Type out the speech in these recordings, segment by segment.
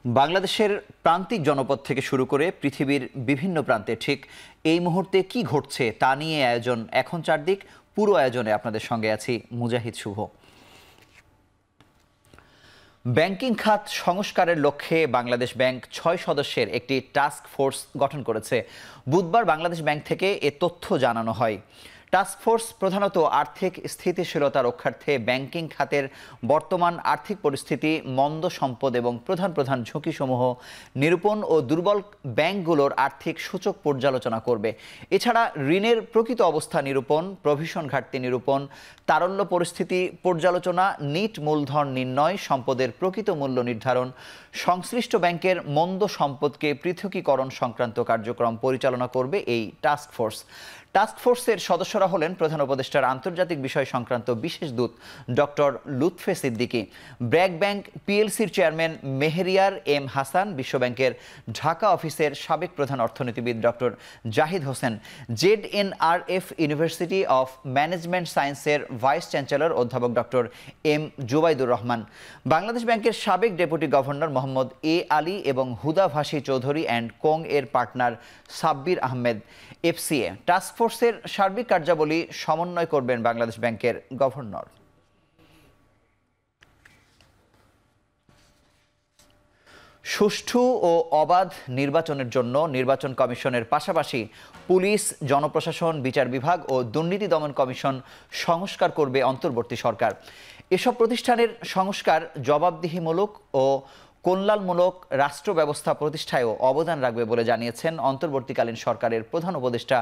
বাংলাদেশের প্রান্তিক জনপদ থেকে শুরু করে পৃথিবীর বিভিন্ন প্রান্তে ঠিক এই মুহূর্তে কি ঘটছে তা নিয়ে আয়োজন এখন চারদিক। পুরো আয়োজনে আপনাদের সঙ্গে আছি মুজাহিদ শুভ। ব্যাংকিং খাত সংস্কারের লক্ষ্যে বাংলাদেশ ব্যাংক ৬ সদস্যের একটি টাস্ক ফোর্স গঠন করেছে। বুধবার বাংলাদেশ ব্যাংক থেকে এ তথ্য জানানো হয়। টাস্ক ফোর্স প্রধানত আর্থিক স্থিতিশীলতা রক্ষার্থে ব্যাংকিং খাতের বর্তমান আর্থিক পরিস্থিতি, মন্দ সম্পদ এবং প্রধান ঝুঁকিসমূহ নিরূপণ ও দুর্বল ব্যাংকগুলোর আর্থিক সূচক পর্যালোচনা করবে। এছাড়া ঋণের প্রকৃত অবস্থা নিরূপণ, প্রভিশন ঘাটতি নিরূপণ, তারল্য পরিস্থিতি পর্যালোচনা, নিট মূলধন নির্ণয়, সম্পদের প্রকৃত মূল্য নির্ধারণ, সংশ্লিষ্ট ব্যাংকের মন্দ সম্পদকে পৃথকীকরণ সংক্রান্ত কার্যক্রম পরিচালনা করবে এই টাস্ক ফোর্স। টাস্ক ফোর্সের সদস্যরা হলেন প্রধান উপদেষ্টার আন্তর্জাতিক বিষয় সংক্রান্ত বিশেষ দূত ডক্টর লুৎফে সিদ্দিকী, ব্র্যাক ব্যাংক পিএলসির চেয়ারম্যান মেহেরিয়ার এম হাসান, বিশ্বব্যাংকের ঢাকা অফিসের সাবেক প্রধান অর্থনীতিবিদ doctor Zahid Hossain, ZNRF university of management সায়েন্সের ভাইস চ্যান্সেলর অধ্যাপক ডক্টর এম জুবাইদুর রহমান, বাংলাদেশ ব্যাংকের সাবেক deputy governor Mohammad A Ali এবং হুদা ভাসি চৌধুরী অ্যান্ড কোং এর partner Sabbir Ahmed FCA। Task ফোর্সের সার্বিক কার্যাবলী সমন্বয় করবেন বাংলাদেশ ব্যাংকের গভর্নর। সুষ্ঠু ও অবাধ নির্বাচনের জন্য নির্বাচন কমিশনের পাশাপাশি পুলিশ, জনপ্রশাসন, বিচার বিভাগ ও দুর্নীতি দমন কমিশন সংস্কার করবে অন্তর্বর্তী সরকার। এসব প্রতিষ্ঠানের সংস্কার জবাবদিহিমূলক ও কল্যাণমূলক রাষ্ট্র ব্যবস্থা প্রতিষ্ঠায়ও অবদান রাখবে বলে জানিয়েছেন অন্তর্বর্তীকালীন সরকারের প্রধান উপদেষ্টা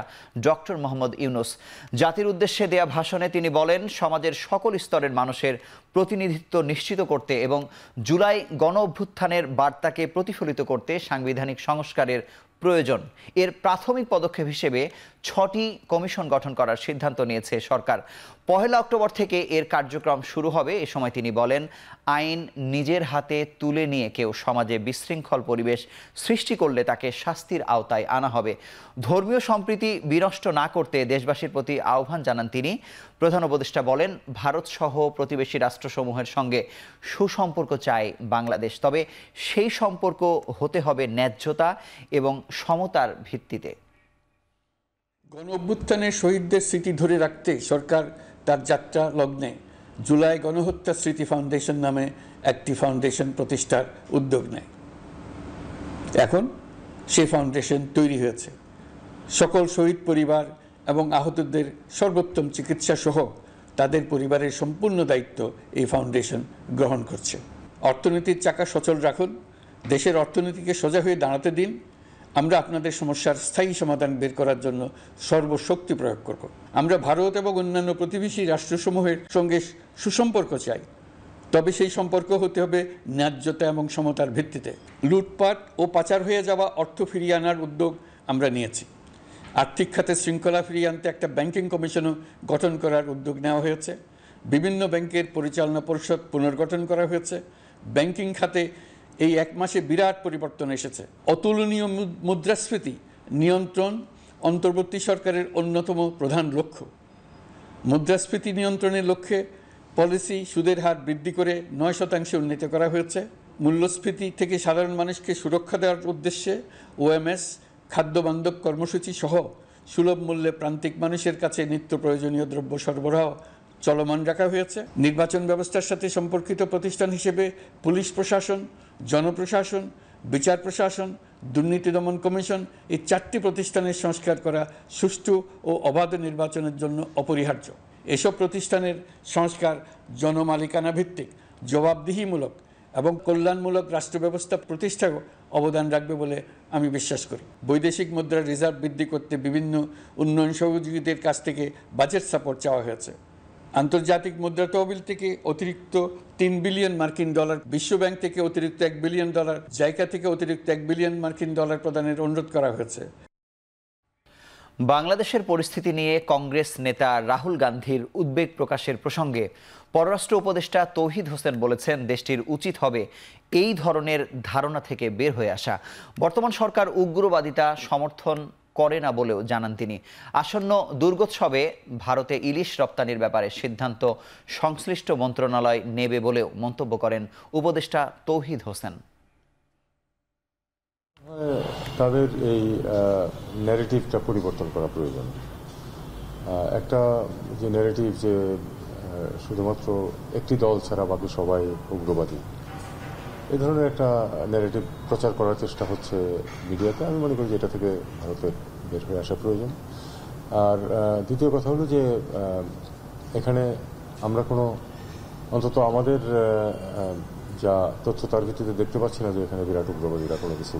ডক্টর মোহাম্মদ ইউনূস। জাতির উদ্দেশ্যে দেয়া ভাষণে তিনি বলেন, সমাজের সকল স্তরের মানুষের প্রতিনিধিত্ব নিশ্চিত করতে এবং জুলাই গণ অভ্যুত্থানের বার্তাকে প্রতিফলিত করতে সাংবিধানিক সংস্কারের প্রয়োজন। এর প্রাথমিক পদক্ষেপ হিসেবে ৬টি কমিশন গঠন করার সিদ্ধান্ত নিয়েছে সরকার। ১ অক্টোবর থেকে এর কার্যক্রম শুরু হবে। এ সময় তিনি বলেন, আইন নিজের হাতে তুলে নিয়ে কেউ সমাজে বিশৃঙ্খল পরিবেশ সৃষ্টি করলে তাকে শাস্তির আওতায় আনা হবে। ধর্মীয় সম্প্রীতি বিনষ্ট না করতে দেশবাসীর প্রতি আহ্বান জানান তিনি। প্রধান উপদেষ্টা বলেন, ভারতসহ প্রতিবেশী রাষ্ট্রসমূহের সঙ্গে সুসম্পর্ক চায় বাংলাদেশ, তবে সেই সম্পর্ক হতে হবে ন্যায্যতা এবং সমতার ভিত্তিতে। গণ অভ্যুত্থানের শহীদদের স্মৃতি ধরে রাখতে সরকার তার যাত্রা লগ্নে জুলাই গণহত্যা স্মৃতি ফাউন্ডেশন নামে একটি ফাউন্ডেশন প্রতিষ্ঠার উদ্যোগ নেয়। এখন সেই ফাউন্ডেশন তৈরি হয়েছে। সকল শহীদ পরিবার এবং আহতদের সর্বোত্তম চিকিৎসা সহ তাদের পরিবারের সম্পূর্ণ দায়িত্ব এই ফাউন্ডেশন গ্রহণ করছে। অর্থনীতির চাকা সচল রাখুন, দেশের অর্থনীতিকে সোজা হয়ে দাঁড়াতে দিন। আমরা আপনাদের সমস্যার স্থায়ী সমাধান বের করার জন্য সর্বশক্তি প্রয়োগ করব। আমরা ভারত এবং অন্যান্য প্রতিবেশী রাষ্ট্রসমূহের সঙ্গে সুসম্পর্ক চাই, তবে সেই সম্পর্ক হতে হবে ন্যায্যতা এবং সমতার ভিত্তিতে। লুটপাট ও পাচার হয়ে যাওয়া অর্থ ফিরিয়ে আনার উদ্যোগ আমরা নিয়েছি। আর্থিক খাতে শৃঙ্খলা ফিরিয়ে আনতে একটা ব্যাংকিং কমিশনও গঠন করার উদ্যোগ নেওয়া হয়েছে। বিভিন্ন ব্যাংকের পরিচালনা পরিষদ পুনর্গঠন করা হয়েছে। ব্যাংকিং খাতে এই 1 মাসে বিরাট পরিবর্তন এসেছে। অতুলনীয় মুদ্রাস্ফীতি নিয়ন্ত্রণ অন্তর্বর্তী সরকারের অন্যতম প্রধান লক্ষ্য। মুদ্রাস্ফীতি নিয়ন্ত্রণের লক্ষ্যে পলিসি সুদের হার বৃদ্ধি করে 9% উন্নীত করা হয়েছে। মূল্যস্ফীতি থেকে সাধারণ মানুষকে সুরক্ষা দেওয়ার উদ্দেশ্যে OMS খাদ্যবান্ধব কর্মসূচি সহ সুলভ মূল্যে প্রান্তিক মানুষের কাছে নিত্য প্রয়োজনীয় দ্রব্য সরবরাহ চলমান রাখা হয়েছে। নির্বাচন ব্যবস্থার সাথে সম্পর্কিত প্রতিষ্ঠান হিসেবে পুলিশ প্রশাসন, জনপ্রশাসন, বিচার প্রশাসন, দুর্নীতি দমন কমিশন এই 4টি প্রতিষ্ঠানের সংস্কার করা সুষ্ঠু ও অবাধ নির্বাচনের জন্য অপরিহার্য। এসব প্রতিষ্ঠানের সংস্কার জনমালিকানা ভিত্তিক, জবাবদিহিমূলক এবং কল্যাণমূলক রাষ্ট্র ব্যবস্থা প্রতিষ্ঠায়ও অবদান রাখবে বলে আমি বিশ্বাস করি। বৈদেশিক মুদ্রার রিজার্ভ বৃদ্ধি করতে বিভিন্ন উন্নয়ন সহযোগীদের কাছ থেকে বাজেট সাপোর্ট চাওয়া হয়েছে। আন্তর্জাতিক মুদ্রা তহবিল থেকে অতিরিক্ত $3 বিলিয়ন, বিশ্বব্যাংক থেকে অতিরিক্ত $1 বিলিয়ন, জাইকা থেকে অতিরিক্ত $1 বিলিয়ন প্রদানের অনুরোধ করা হয়েছে। বাংলাদেশের পরিস্থিতি নিয়ে কংগ্রেস নেতা রাহুল গান্ধীর উদ্বেগ প্রকাশের প্রসঙ্গে পররাষ্ট্র উপদেষ্টা তৌহিদ হোসেন বলেছেন, দেশটির উচিত হবে এই ধরনের ধারণা থেকে বের হয়ে আসা। বর্তমান সরকার উগ্রবাদিতা সমর্থন করে না বলেও জানান তিনি। আসন্ন দুর্গোৎসবে ভারতে ইলিশ রপ্তানির ব্যাপারে সিদ্ধান্ত সংশ্লিষ্ট মন্ত্রণালয় নেবে বলেও মন্তব্য করেন উপদেষ্টা তৌহিদ হোসেন। তাদের এই ন্যারেটিভটা পরিবর্তন করা প্রয়োজন। একটা যে ন্যারেটিভ যে শুধুমাত্র একটি দল ছাড়া বাকি সবাই উগ্রবাদী, এই ধরনের একটা ন্যারেটিভ প্রচার করার চেষ্টা হচ্ছে মিডিয়াতে। আমি মনে করি যে এটা থেকে ভারতের বের হয়ে আসা প্রয়োজন। আর দ্বিতীয় কথা হলো যে এখানে আমরা কোনো অন্তত আমাদের যা তথ্য তার ভিত্তিতে দেখতে পাচ্ছি না যে এখানে বিরাট উগ্রবাদীরা কোনো কিছু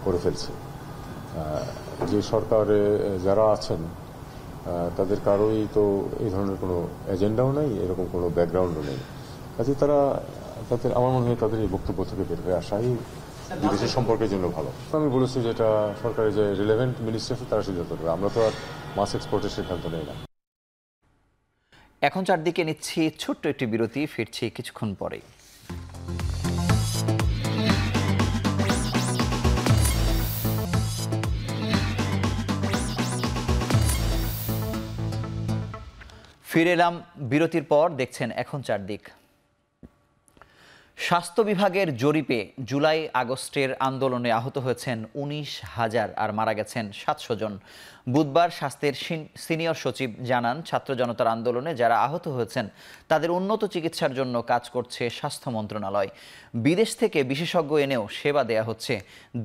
করে ফেলছে। যে সরকারে যারা আছেন তাদের কারোই তো এই ধরনের কোনো এজেন্ডাও নেই, এরকম কোনো ব্যাকগ্রাউন্ডও নেই। কাজে তাদের আমার মনে হয় তাদের এই বক্তব্য থেকে বের হয়ে আসাই বিদেশের সম্পর্কের জন্য ভালো। আমি বলেছি যে এটা সরকারের যে রিলেভেন্ট মিনিস্ট্রি আছে তারা সিদ্ধান্ত নেবে, আমরা তো আর মাস এক্সপোর্টের সিদ্ধান্ত নেই না। এখন চারদিকে নিচ্ছি ছোট্ট একটি বিরতি, ফিরছি কিছুক্ষণ পরেই। ফিরে এলাম বিরতির পর, দেখছেন এখন চারদিক। স্বাস্থ্য বিভাগের জরিপে জুলাই আগস্টের আন্দোলনে আহত হয়েছেন 19,000 আর মারা গেছেন 700 জন। বুধবার স্বাস্থ্যের সিনিয়র সচিব জানান, ছাত্র জনতার আন্দোলনে যারা আহত হয়েছেন তাদের উন্নত চিকিৎসার জন্য কাজ করছে স্বাস্থ্য মন্ত্রণালয়। বিদেশ থেকে বিশেষজ্ঞ এনেও সেবা দেয়া হচ্ছে।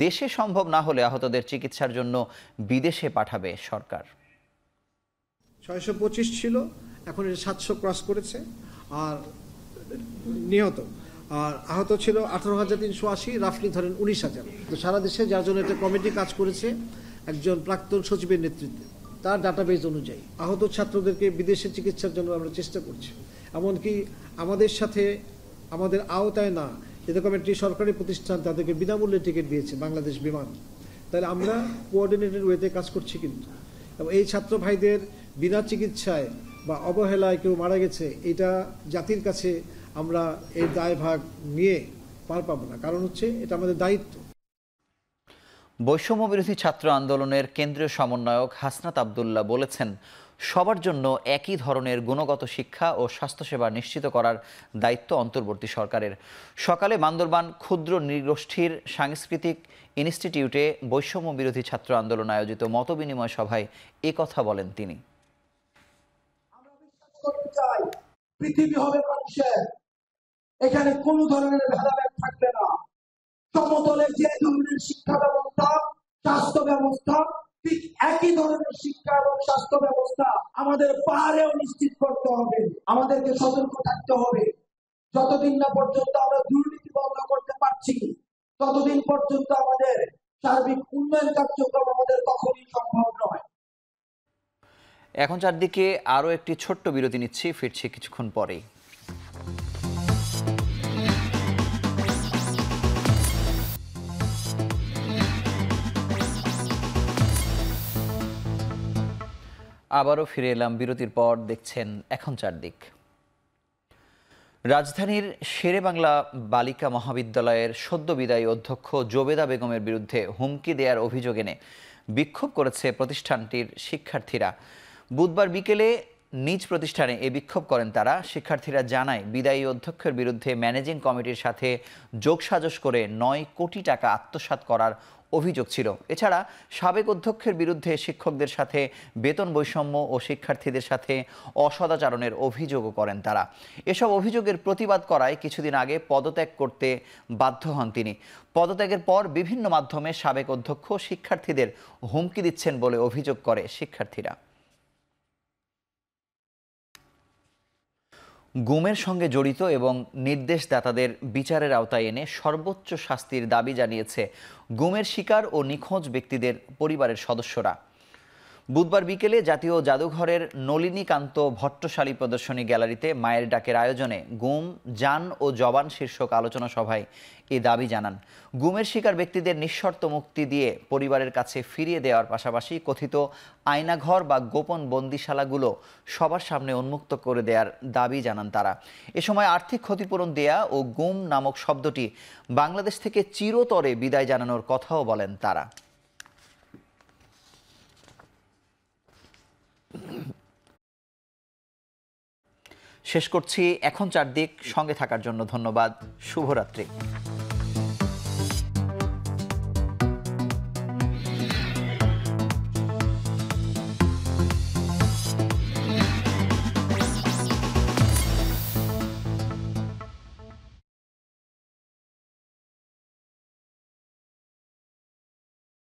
দেশে সম্ভব না হলে আহতদের চিকিৎসার জন্য বিদেশে পাঠাবে সরকার। 625 ছিল, এখন এটা 700 ক্রস করেছে। আর নিহত আর আহত ছিল 18,380, রাফলি ধরেন 19,000। তো সারা দেশে যার জন্য একটা কমিটি কাজ করেছে একজন প্রাক্তন সচিবের নেতৃত্বে, তার ডাটাবেজ অনুযায়ী আহত ছাত্রদেরকে বিদেশে চিকিৎসার জন্য আমরা চেষ্টা করছি। এমনকি আমাদের সাথে আমাদের আওতায় না এরকম একটি সরকারি প্রতিষ্ঠান তাদেরকে বিনামূল্যে টিকিট দিয়েছে, বাংলাদেশ বিমান। তাহলে আমরা কোঅর্ডিনেটেড ওয়েতে কাজ করছি কিন্তু। এবং এই ছাত্র ভাইদের বিনা চিকিৎসায় বা অবহেলায় কেউ মারা গেছে, এটা জাতির কাছে আমরা এই দায়ভাগ নিয়ে পার পাবো না, কারণ হচ্ছে এটা আমাদের দায়িত্ব। বৈষম্য বিরোধী ছাত্র আন্দোলনের কেন্দ্রীয় সমন্বয়ক হাসনাত আবদুল্লাহ বলেছেন, সবার জন্য একই ধরনের গুণগত শিক্ষা ও স্বাস্থ্যসেবা নিশ্চিত করার দায়িত্ব অন্তর্বর্তী সরকারের। সকালে বান্দরবান ক্ষুদ্র নৃগোষ্ঠীর সাংস্কৃতিক ইনস্টিটিউটে বৈষম্য বিরোধী ছাত্র আন্দোলন আয়োজিত মতবিনিময় সভায় কথা বলেন তিনি। পৃথিবী হবে মানুষের, এখানে কোন ধরনের ভেদাভেদ থাকবে না। সমতলের যে ধরনের শিক্ষা ব্যবস্থা, স্বাস্থ্য ব্যবস্থা, ঠিক একই ধরনের শিক্ষা এবং স্বাস্থ্য ব্যবস্থা আমাদের পাহাড়েও নিশ্চিত করতে হবে। আমাদেরকে সতর্ক থাকতে হবে। যতদিন না পর্যন্ত আমরা দুর্নীতি বন্ধ করতে পারছি, ততদিন পর্যন্ত আমাদের সার্বিক উন্নয়ন কার্যক্রম আমাদের কখনই সম্ভব নয়। এখন চারদিকে আরও একটি ছোট্ট বিরতি নিচ্ছি, ফিরছি কিছুক্ষণ পরেই। আবারও ফিরে এলাম বিরতির পর, দেখছেন এখন চারদিক। রাজধানীর শেরেবাংলা বালিকা মহাবিদ্যালয়ের সদ্য বিদায়ী অধ্যক্ষ জোবেদা বেগমের বিরুদ্ধে হুমকি দেওয়ার অভিযোগ এনে বিক্ষোভ করেছে প্রতিষ্ঠানটির শিক্ষার্থীরা। বুধবার বিকেলে নিজ প্রতিষ্ঠানে এ বিক্ষোভ করেন তারা। শিক্ষার্থীরা জানায়, বিদায়ী অধ্যক্ষের বিরুদ্ধে ম্যানেজিং কমিটির সাথে যোগসাজশ করে 9 কোটি টাকা আত্মসাৎ করার অভিযোগ ছিল। এছাড়া সাবেক অধ্যক্ষের বিরুদ্ধে শিক্ষকদের সাথে বেতন বৈষম্য ও শিক্ষার্থীদের সাথে অসদাচরণের অভিযোগও করেন তারা। এসব অভিযোগের প্রতিবাদ করায় কিছুদিন আগে পদত্যাগ করতে বাধ্য হন তিনি। পদত্যাগের পর বিভিন্ন মাধ্যমে সাবেক অধ্যক্ষ শিক্ষার্থীদের হুমকি দিচ্ছেন বলে অভিযোগ করে শিক্ষার্থীরা। গুমের সঙ্গে জড়িত এবং নির্দেশদাতাদের বিচারের আওতায় এনে সর্বোচ্চ শাস্তির দাবি জানিয়েছে গুমের শিকার ও নিখোঁজ ব্যক্তিদের পরিবারের সদস্যরা। বুধবার বিকেলে জাতীয় জাদুঘরের নলিনীকান্ত ভট্টশালী প্রদর্শনী গ্যালারিতে মায়ের ডাকের আয়োজনে গুম, জান ও জবান শীর্ষক আলোচনা সভায় এ দাবি জানান। গুমের শিকার ব্যক্তিদের নিঃশর্ত মুক্তি দিয়ে পরিবারের কাছে ফিরিয়ে দেওয়ার পাশাপাশি কথিত আয়নাঘর বা গোপন বন্দিশালাগুলো সবার সামনে উন্মুক্ত করে দেওয়ার দাবি জানান তারা। এ সময় আর্থিক ক্ষতিপূরণ দেয়া ও গুম নামক শব্দটি বাংলাদেশ থেকে চিরতরে বিদায় জানানোর কথাও বলেন তারা। শেষ করছি এখন চারদিক। সঙ্গে থাকার জন্য ধন্যবাদ। শুভরাত্রি।